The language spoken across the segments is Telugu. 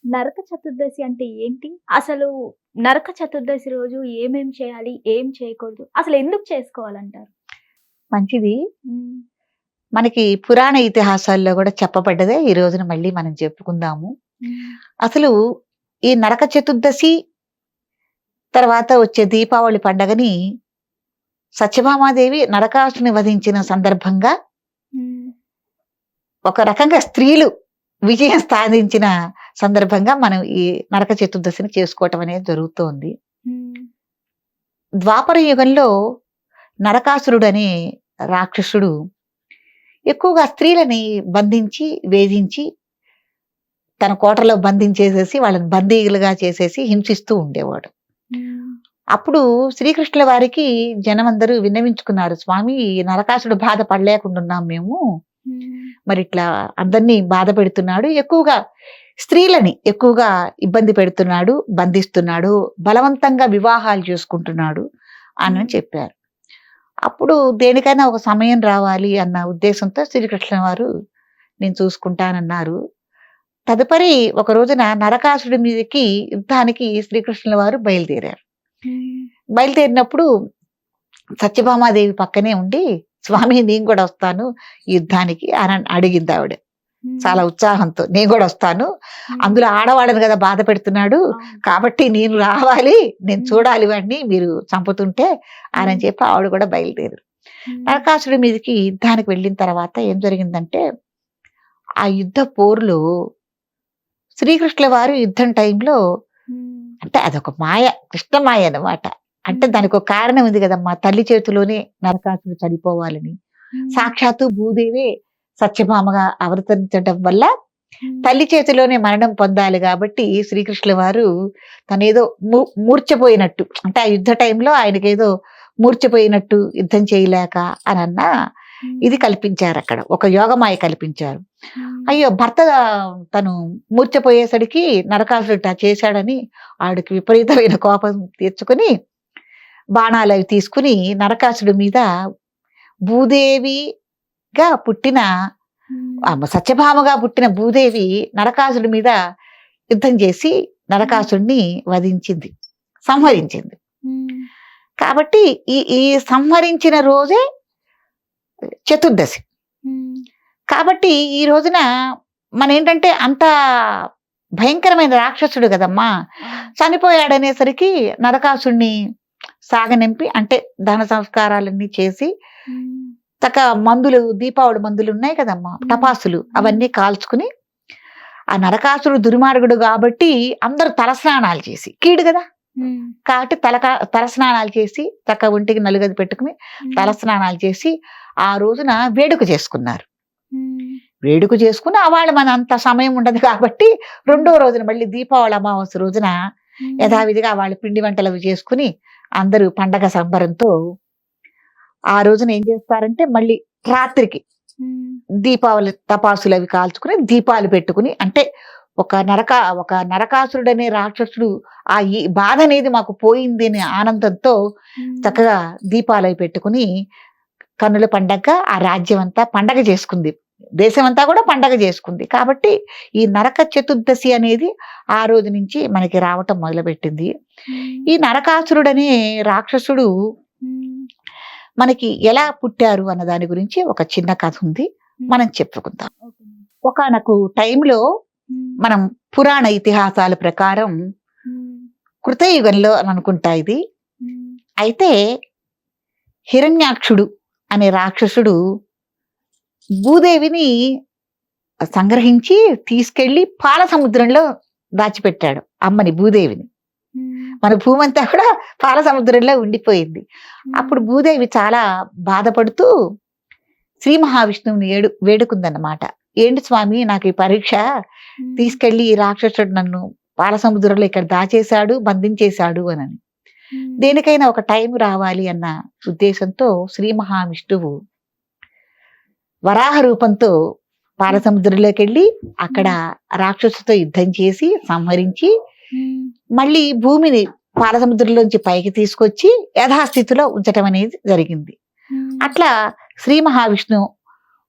నరక చతుర్దశి అంటే ఏంటి? అసలు నరక చతుర్దశి రోజు ఏమేం చేయాలి? ఏం చేయకూడదు? అసలు ఎందుకు చేసుకోవాలంటారు? మంచిది. హ్మ్. మనకి పురాణ ఇతిహాసాల్లో గూడా చెప్పబడ్డదే ఈ రోజున మళ్ళీ మనం చెప్పుకుందాము. హ్మ్. అసలు ఈ నరక చతుర్దశి తర్వాత వచ్చే దీపావళి పండగని సత్యభామాదేవి నరకాసురుని వధించిన సందర్భంగా హ్మ్. ఒక రకంగా స్త్రీలు విజయం సాధించిన సందర్భంగా మనం ఈ నరక చతుర్దశిని చేసుకోవటం అనేది జరుగుతోంది. హ్మ్. ద్వాపర యుగంలో నరకాసురుడనే రాక్షసుడు ఎక్కువగా స్త్రీలని బంధించి, వేధించి తన కోటలో బంధించేసేసి వాళ్ళని బందీలుగా చేసేసి హింసిస్తూ ఉండేవాడు. హ్మ్. అప్పుడు శ్రీకృష్ణుల వారికి జనమందరూ విన్నవించుకున్నారు. స్వామి ఈ నరకాసురుడు బాధ పడలేకుండున్నాం మేము. హ్మ్. మరిట్లా అందరినీ బాధ పెడుతున్నాడు. ఎక్కువగా స్త్రీలని ఎక్కువగా ఇబ్బంది పెడుతున్నాడు, బంధిస్తున్నాడు, బలవంతంగా వివాహాలు చేసుకుంటున్నాడు అని హ్మ్. చెప్పారు. అప్పుడు దేనికైనా ఒక సమయం రావాలి అన్న ఉద్దేశంతో శ్రీకృష్ణ వారు నేను చూసుకుంటానన్నారు. తదుపరి ఒక రోజున నరకాసురుడి మీదకి యుద్ధానికి శ్రీకృష్ణుల వారు బయలుదేరారు. హ్మ్. బయలుదేరినప్పుడు సత్యభామాదేవి పక్కనే ఉండి, "స్వామి నేను కూడా వస్తాను ఈ యుద్ధానికి" అని అడిగిందావిడ. హ్మ్. చాలా ఉత్సాహంతో. "నేను కూడా వస్తాను. హ్మ్. అందులో ఆడవాళ్ళని కదా బాధ పెడుతున్నాడు. అవును. కాబట్టి నేను రావాలి. నేను హ్మ్. చూడాలి వాడిని మీరు చంపుతుంటే" అని హ్మ్. చెప్పి ఆవిడ కూడా బయలుదేరారు. హ్మ్. నరకాసురుడి మీదకి యుద్ధానికి వెళ్ళిన తర్వాత ఏం జరిగిందంటే, ఆ యుద్ధ పోరులో శ్రీకృష్ణుల వారు యుద్ధం టైంలో హ్మ్. అంటే అదొక మాయ. కృష్ణ మాయ అన్నమాట. అంటే హ్మ్. దానికొక కారణం ఉంది గదమ్మా! తల్లి చేతిలోనే నరకాసురుడు చనిపోవాలని. హ్మ్. సాక్షాత్తు భూదేవే సత్యభామగా అవతరించడం వల్ల హ్మ్. తల్లి చేతిలోనే మరణం పొందాలి గాబట్టి శ్రీకృష్ణుల వారు తనేదో మూర్ఛపోయినట్టు అంటే ఆ యుద్ధ టైంలో ఆయనకేదో మూర్ఛపోయినట్టు యుద్ధం చేయలేక అనన్నా ఇది హ్మ్. కల్పించారక్కడ. ఒక యోగమాయ కల్పించారు. హ్మ్. అయ్యో! భర్త తను మూర్ఛపోయేసరికి నరకాసురుడు ఇట్టా చేశాడని ఆవిడకి విపరీతమైన కోపం తీర్చుకొని, బాణాలవి తీసుకొని నరకాసురుడి మీద భూదేవిగా పుట్టిన హ్మ్. సత్యభామగా పుట్టిన భూదేవి నరకాసురుడి మీద యుద్ధం చేసి హ్మ్. నరకాసురుడిని వధించింది. సంహరించింది. హ్మ్. కాబట్టి ఈ ఈ సంహరించిన రోజే చతుర్దశి. హ్మ్. కాబట్టి ఈ రోజున మనేంటంటే అంత భయంకరమైన రాక్షసుడు గదమ్మా! అవును. చనిపోయాడనేసరికి నరకాసుడిని సాగనంపి అంటే దహన సంస్కారాలన్నీ చేసి హ్మ్. మందులు దీపావళి మందులున్నాయి కదమ్మా! హ్మ్. టపాసులు హ్మ్. అవన్నీ కాల్చుకుని ఆ నరకాసురుడు దుర్మార్గుడు గాబట్టి అందరూ తలస్నానాలు చేసి కీడు గదా! హ్మ్. కాబట్టి తలస్నానాలు చేసి ఒంటికి నలుగది పెట్టుకొని హ్మ్. తలస్నానాలు చేసి ఆ రోజున వేడుక చేసుకున్నారు. హ్మ్. వేడుక చేసుకుని వాళ్ళు మనంత సమయం ఉండదు కాబట్టి రెండో రోజున మళ్ళీ దీపావళి అమావాస్య రోజున హ్మ్. యథావిధిగా వాళ్ళు పిండి వంటలవి చేసుకొని అందరూ పండగ సంబరంతో ఆ రోజున ఏం చేస్తారంటే మళ్ళీ రాత్రికి హ్మ్. దీపావళి టపాసులవి కాల్చుకొని దీపాలు పెట్టుకొని అంటే ఒక నరకాసురుడనే రాక్షసుడు ఈ బాధనేది మాకు పోయింది అనే ఆనందంతో హ్మ్. చక్కగా దీపాలవి పెట్టుకొని కన్నుల పండగగా ఆ రాజ్యం అంతా పండగ చేసుకుంది. దేశమంతా కూడా పండగ చేసుకుంది. కాబట్టి ఈ నరక చతుర్దశి అనేది ఆ రోజు నుంచి మనకి రావటం మొదలుపెట్టింది. హ్మ్. ఈ నరకాసురుడనే రాక్షసుడు హ్మ్. మనకి ఎలా పుట్టారు అన్న దాని గురించి ఒక చిన్న కథ ఉంది. హ్మ్. మనం చెప్పుకుందాం. ఓకే అండి. ఒకానొక టైంలో హ్మ్. మనం పురాణ ఇతిహాసాల ప్రకారం హ్మ్. కృతయుగంలో అని అనుకుంటా ఇది. హ్మ్. అయితే హిరణ్యాక్షుడు అనే రాక్షసుడు భూదేవిని సంగ్రహించి తీసుకెళ్ళి పాల సముద్రంలో దాచిపెట్టాడు అమ్మని భూదేవిని. హ్మ్. మన భూమంతా కూడా పాల సముద్రంలో ఉండిపోయింది. అప్పుడు హ్మ్. భూదేవి చాలా బాధపడుతూ శ్రీ మహావిష్ణువుని వేడుకుందన్నమాట. "ఏంటి స్వామి నాకు ఈ పరీక్ష హ్మ్. తీసుకెళ్ళి ఈ రాక్షసుడు నన్ను పాల సముద్రంలో ఇక్కడ దాచేశాడు, బంధించేశాడు" అనని. హ్మ్. దేనికైనా ఒక టైం రావాలి అన్న ఉద్దేశంతో శ్రీ మహావిష్ణువు వరాహ రూపంతో హ్మ్. పాలసముద్రంలోకెళ్ళి అక్కడ హ్మ్. రాక్షసుతో యుద్ధం చేసి, సంహరించి, హ్మ్. మళ్ళీ భూమిని పాలసముద్రంలోంచి పైకి తీసుకొచ్చి యథాస్థితిలో ఉంచటం అనేది జరిగింది. హ్మ్. అట్లా శ్రీ మహావిష్ణువు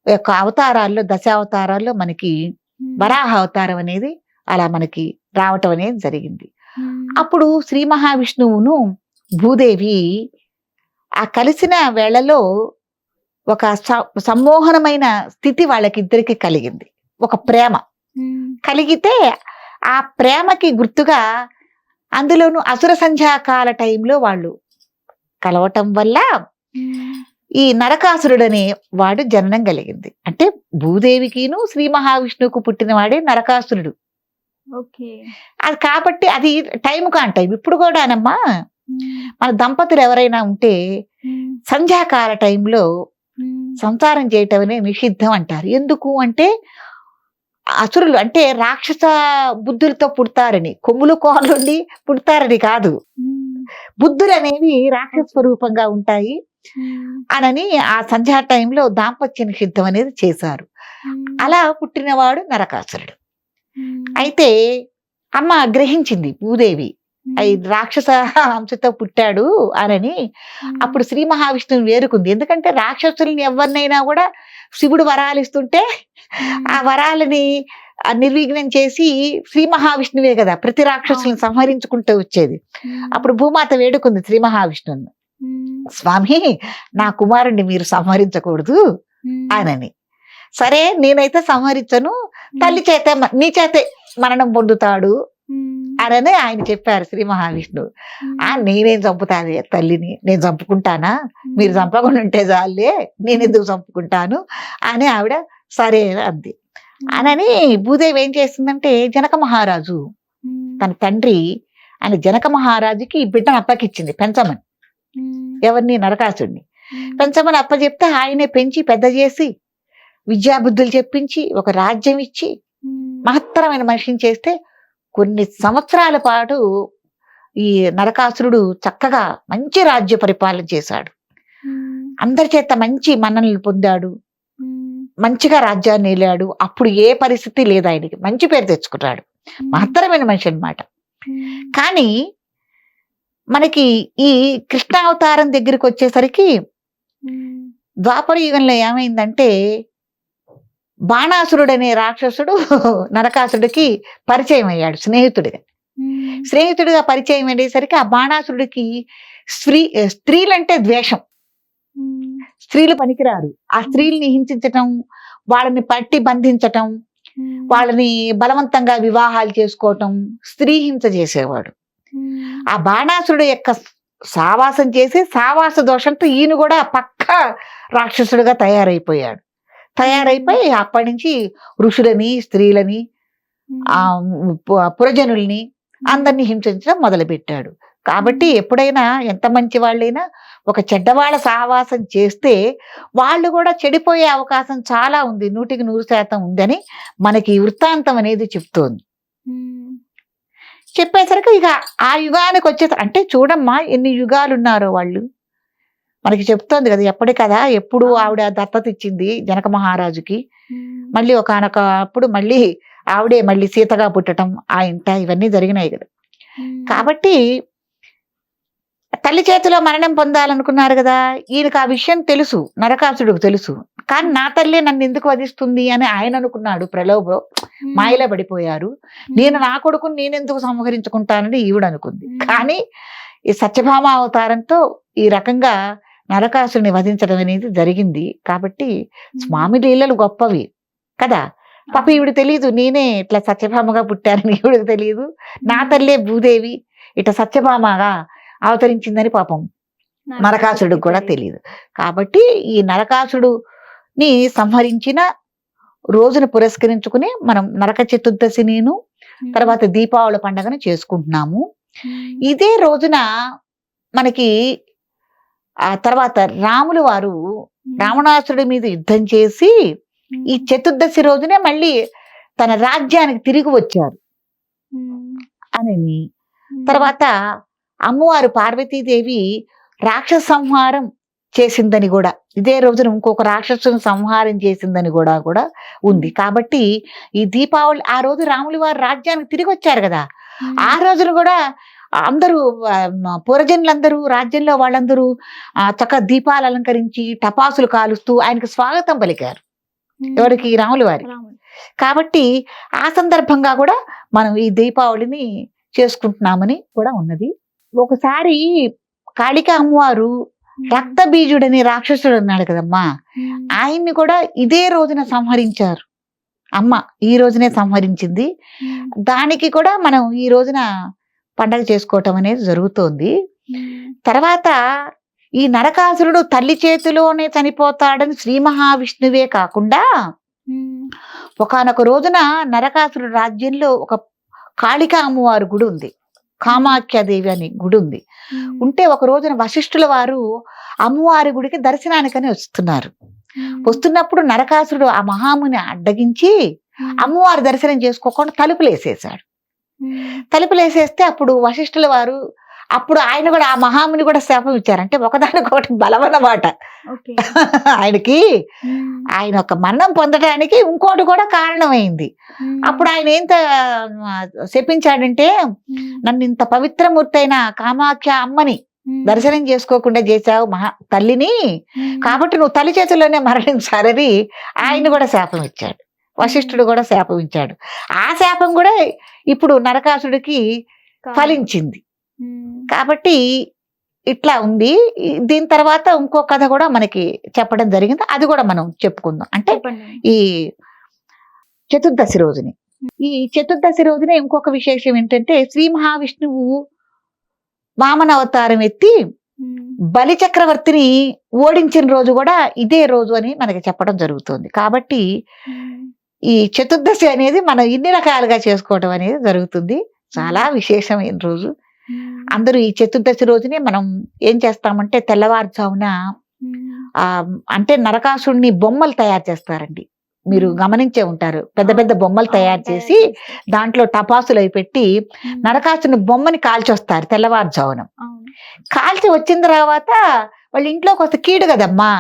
యొక్క అవతారాల్లో, దశావతారాల్లో మనకి హ్మ్. వరాహ అవతారం అనేది అలా మనకి రావటం అనేది జరిగింది. ఉమ్, అప్పుడు శ్రీ మహావిష్ణువును భూదేవి ఆ కలిసిన వేళలో ఒక సమ్మోహనమైన స్థితి వాళ్ళకిద్దరికి కలిగింది. ఒక ప్రేమ ఉమ్, కలిగితే ఆ ప్రేమకి గుర్తుగా అందులోనూ అసుర సంధ్యాకాల టైంలో వాళ్ళు కలవటం వల్ల ఉమ్, ఈ నరకాసురుడనే వాడు జననం కలిగింది. అంటే భూదేవికిను శ్రీ మహావిష్ణువుకు పుట్టినవాడే నరకాసురుడు. ఓకే. అది కాబట్టి అది టైం కాని టైం. ఇప్పుడు కూడానమ్మా ఉమ్, మన దంపతులు ఎవరైనా ఉంటే ఉమ్, సంధ్యాకాల టైంలో ఉమ్, సంసారం చేయటం అనే నిషిద్ధం అంటారు. ఎందుకు అంటే అసురులు అంటే రాక్షస బుద్ధులతో పుడతారని, కొమ్ములు కోళ్ళుండి పుడతారని కాదు. ఉమ్, బుద్ధులు అనేవి రాక్షస స్వరూపంగా ఉంటాయి ఉమ్, అనని ఆ సంధ్యా టైంలో దాంపత్య నిషిద్ధం అనేది చేశారు. ఉమ్, అలా పుట్టినవాడు నరకాసురుడు. ఉమ్, అయితే అమ్మ గ్రహించింది భూదేవి ఈ రాక్షస అంశతో పుట్టాడు అనని. ఉమ్, అప్పుడు శ్రీ మహావిష్ణువుని వేరుకుంది. ఎందుకంటే రాక్షసుల్ని ఎవరినైనా కూడా శివుడు వరాలు ఇస్తుంటే ఆ వరాలని నిర్విఘ్నం చేసి శ్రీ మహావిష్ణువే కదా ప్రతి రాక్షసులను సంహరించుకుంటూ వచ్చేది. ఉమ్, అప్పుడు భూమాత వేడుకుంది శ్రీ మహావిష్ణువుని, ఉమ్, స్వామి నా కుమారుణ్ణి మీరు సంహరించకూడదు ఉమ్, అనని. సరే నేనైతే సంహరించను, తల్లి చేత నీ చేతే మరణం పొందుతాడు ఉమ్, అనని ఆయన చెప్పారు శ్రీ మహావిష్ణువు. నేనేం చంపుతాది తల్లిని, నేను చంపుకుంటానా, మీరు చంపకుండా ఉంటే చాలే, నేను ఎందుకు చంపుకుంటాను అని ఆవిడ సరే అంది. అనని భూదేవి ఏం చేస్తుందంటే జనక మహారాజు ఉమ్, తన తండ్రి ఆయన జనక మహారాజుకి బిడ్డను అప్పకిచ్చింది పెంచమని. ఉమ్, ఎవరిని? నరకాసుడిని ఉమ్, పెంచమని అప్పచెప్తే ఆయనే పెంచి పెద్ద చేసి విద్యాబుద్ధులు చెప్పించి ఒక రాజ్యం ఇచ్చి ఉమ్, మహత్తరమైన మనిషిని చేస్తే కొన్ని సంవత్సరాల పాటు ఈ నరకాసురుడు చక్కగా మంచి రాజ్య పరిపాలన చేశాడు. ఉమ్, అందరి చేత మంచి మన్ననలు పొందాడు, ఉమ్, మంచిగా రాజ్యాన్ని ఏలాడు. అప్పుడు ఏ పరిస్థితి లేదు, ఆయనకి మంచి పేరు తెచ్చుకున్నాడు, మహత్తరమైన మనిషి అన్నమాట. ఉమ్, కానీ మనకి ఈ కృష్ణావతారం దగ్గరికి వచ్చేసరికి ఉమ్, ద్వాపర యుగంలో ఏమైందంటే బాణాసురుడు అనే రాక్షసుడు నరకాసురుడికి పరిచయం అయ్యాడు స్నేహితుడిగా. ఉమ్, స్నేహితుడిగా పరిచయం అయ్యేసరికి ఆ బాణాసురుడికి స్త్రీలంటే ద్వేషం. ఉమ్, స్త్రీలు పనికిరారు. ఆ స్త్రీల్ని హింసించటం, వాళ్ళని పట్టి బంధించటం, ఉమ్, వాళ్ళని బలవంతంగా వివాహాలు చేసుకోవటం, స్త్రీ హింస చేసేవాడు. ఉమ్, ఆ బాణాసురుడు యొక్క సావాసం చేసి సావాస దోషంతో ఈయన కూడా పక్క రాక్షసుడిగా తయారైపోయాడు. తయారైపోయి అప్పటి నుంచి ఋషులని, స్త్రీలని, ఆ పురజనుల్ని అందరినీ హింసించడం మొదలుపెట్టాడు. కాబట్టి ఎప్పుడైనా ఎంత మంచి వాళ్ళైనా ఒక చెడ్డవాళ్ళ సహవాసం చేస్తే వాళ్ళు కూడా చెడిపోయే అవకాశం చాలా ఉంది, 100% ఉందని మనకి వృత్తాంతం అనేది చెప్తోంది. ఉమ్, చెప్పేసరికి ఇక ఆ యుగానికి వచ్చేసరికి అంటే చూడమ్మా ఎన్ని యుగాలు ఉన్నారో వాళ్ళు. మనకి చెప్తోంది కదా ఎప్పటి కదా, ఎప్పుడు ఆవిడ దత్తత ఇచ్చింది జనక మహారాజుకి. ఉమ్, మళ్ళీ ఒకానొకప్పుడు మళ్ళీ ఆవిడే మళ్ళీ సీతగా పుట్టడం ఆ ఇంట ఇవన్నీ జరిగినాయి కదా. ఉమ్, కాబట్టి తల్లి చేతిలో మరణం పొందాలనుకున్నారు కదా, ఈయనకు ఆ విషయం తెలుసు, నరకాసుడికి తెలుసు. కానీ నా తల్లి నన్ను ఎందుకు వధిస్తుంది అని ఆయన అనుకున్నాడు. ప్రలోభం మాయలో పడిపోయారు. నేను నా కొడుకుని నేనెందుకు సంహరించుకుంటానని ఈవిడ అనుకుంది. కానీ ఈ సత్యభామ అవతారంతో ఈ రకంగా నరకాసుని వధించడం అనేది జరిగింది. కాబట్టి స్వామి లీలలు గొప్పవి కదా. పాప ఈవిడ తెలియదు నేనే ఇట్లా సత్యభామగా పుట్టానని ఈవిడకి తెలియదు. నా తల్లే భూదేవి ఇట్లా సత్యభామగా అవతరించిందని పాపం నరకాసుడికి కూడా తెలియదు. కాబట్టి ఈ నరకాసుడుని సంహరించిన రోజును పురస్కరించుకుని మనం నరక చతుర్దశినిను తర్వాత దీపావళి పండుగను చేసుకుంటున్నాము. ఇదే రోజున మనకి ఆ తర్వాత రాములు వారు రావణాసురుడి మీద యుద్ధం చేసి ఈ చతుర్దశి రోజునే మళ్ళీ తన రాజ్యానికి తిరిగి వచ్చారు అని. తర్వాత అమ్మవారు పార్వతీదేవి రాక్షస సంహారం చేసిందని కూడా, ఇదే రోజున ఇంకొక రాక్షసుని సంహారం చేసిందని కూడా ఉంది. కాబట్టి ఈ దీపావళి ఆ రోజు రాములు వారు రాజ్యానికి తిరిగి వచ్చారు కదా, ఆ రోజున కూడా అందరూ పురజనులందరూ రాజ్యంలో వాళ్ళందరూ చక్కగా దీపాలు అలంకరించి టపాసులు కాలుస్తూ ఆయనకు స్వాగతం పలికారు. ఎవరికి? రాములు వారి. కాబట్టి ఆ సందర్భంగా కూడా మనం ఈ దీపావళిని చేసుకుంటున్నామని కూడా ఉన్నది. ఒకసారి కాళికా అమ్మవారు రక్త బీజుడని రాక్షసుడు ఉన్నాడు కదమ్మా, ఆయన్ని కూడా ఇదే రోజున సంహరించారు. అమ్మ ఈ రోజునే సంహరించింది. దానికి కూడా మనం ఈ రోజున పండగ చేసుకోవటం అనేది జరుగుతోంది. తర్వాత ఈ నరకాసురుడు తల్లి చేతిలోనే చనిపోతాడని శ్రీ మహావిష్ణువే కాకుండా ఒకానొక రోజున నరకాసురుడు రాజ్యంలో ఒక కాళికా అమ్మవారు గుడి ఉంది, కామాఖ్యాదేవి అని గుడి ఉంది. ఉంటే ఒక రోజున వశిష్ఠుల వారు అమ్మవారి గుడికి దర్శనానికని వస్తున్నప్పుడు నరకాసురుడు ఆ మహాముని అడ్డగించి అమ్మవారి దర్శనం చేసుకోకుండా తలుపులేసేస్తే అప్పుడు వశిష్ఠుల వారు అప్పుడు ఆయన కూడా ఆ మహాముని కూడా శాపం ఇచ్చారు. అంటే ఒకదానికొకటి బలం అన్నమాట. ఆయనకి ఆయన ఒక మరణం పొందడానికి ఇంకోటి కూడా కారణమైంది. అప్పుడు ఆయన శపించాడంటే, నన్ను ఇంత పవిత్రమూర్తి అయిన కామాఖ్య అమ్మని దర్శనం చేసుకోకుండా చేశావు తల్లిని, కాబట్టి నువ్వు తల్లి చేతుల్లోనే మరణించాలని ఆయన కూడా శాపం ఇచ్చాడు. వశిష్ఠుడు కూడా శాపం ఇచ్చాడు. ఆ శాపం కూడా ఇప్పుడు నరకాసుడికి ఫలించింది. కాబట్టి ఇట్లా ఉంది. దీని తర్వాత ఇంకో కథ కూడా మనకి చెప్పడం జరిగింది, అది కూడా మనం చెప్పుకుందాం. అంటే ఈ చతుర్దశి రోజుని ఇంకొక విశేషం ఏంటంటే, శ్రీ మహావిష్ణువు వామన అవతారం ఎత్తి బలి చక్రవర్తిని ఓడించిన రోజు కూడా ఇదే రోజు అని మనకి చెప్పడం జరుగుతుంది. కాబట్టి ఈ చతుర్దశి అనేది మనం ఇన్ని రకాలుగా చేసుకోవడం అనేది జరుగుతుంది. చాలా విశేషమైన రోజు. అందరూ ఈ చతుర్దశి రోజునే మనం ఏం చేస్తామంటే, తెల్లవారుజామున అంటే నరకాసుడిని బొమ్మలు తయారు చేస్తారండి. మీరు గమనించే ఉంటారు. పెద్ద పెద్ద బొమ్మలు తయారు చేసి దాంట్లో టపాసులు అవి పెట్టి నరకాసుని బొమ్మని కాల్చొస్తారు తెల్లవారుజామున. కాల్చి వచ్చిన తర్వాత వాళ్ళ ఇంట్లోకి వస్తే కీడు కదమ్మా,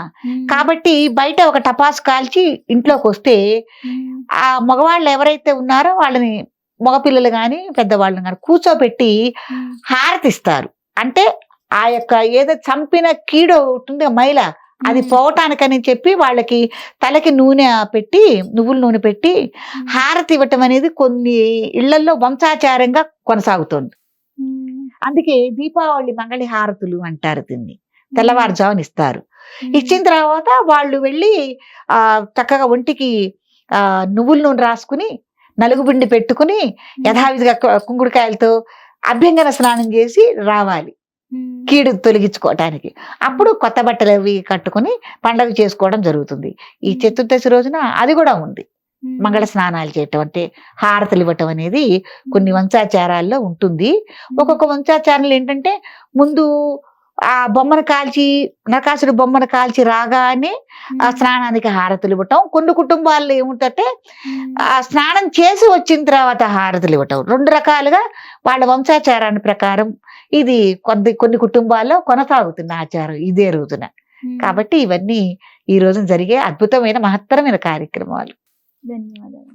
కాబట్టి బయట ఒక టపాసు కాల్చి ఇంట్లోకి వస్తే ఆ మగవాళ్ళు ఎవరైతే ఉన్నారో వాళ్ళని, మగపిల్లలు కానీ పెద్దవాళ్ళని కానీ కూర్చోబెట్టి హారతిస్తారు. అంటే ఆ యొక్క ఏదో చంపిన కీడు ఉంటుంది మైల, అది పోవటానికని చెప్పి వాళ్ళకి తలకి నువ్వుల నూనె పెట్టి హారతి ఇవ్వటం అనేది కొన్ని ఇళ్లలో వంశాచారంగా కొనసాగుతుంది. అందుకే దీపావళి మంగళి హారతులు అంటారు. దీన్ని తెల్లవారుజామున ఇస్తారు. ఇచ్చిన తర్వాత వాళ్ళు వెళ్ళి చక్కగా ఒంటికి నువ్వుల నూనె రాసుకుని నలుగుబిండి పెట్టుకుని యథావిధిగా కుంకుడుకాయలతో అభ్యంగన స్నానం చేసి రావాలి కీడు తొలగించుకోవటానికి. అప్పుడు కొత్త బట్టలు అవి కట్టుకుని పండగ చేసుకోవడం జరుగుతుంది. ఈ చతుర్దశి రోజున అది కూడా ఉంది, మంగళ స్నానాలు చేయటం అంటే హారతలు ఇవ్వటం అనేది కొన్ని వంశాచారాల్లో ఉంటుంది. ఒక్కొక్క వంశాచారాలు ఏంటంటే, ముందు ఆ బొమ్మను కాల్చి నరకాసుడి బొమ్మను కాల్చి రాగానే ఆ స్నానానికి హారతులు ఇవ్వటం. కొన్ని కుటుంబాల్లో ఏముంటే ఆ స్నానం చేసి వచ్చిన తర్వాత హారతులు ఇవ్వటం. రెండు రకాలుగా వాళ్ళ వంశాచారాన్ని ప్రకారం ఇది కొన్ని కుటుంబాల్లో కొనసాగుతున్న ఆచారం ఇదే రోజున. కాబట్టి ఇవన్నీ ఈ రోజున జరిగే అద్భుతమైన మహత్తరమైన కార్యక్రమాలు. ధన్యవాదాలు.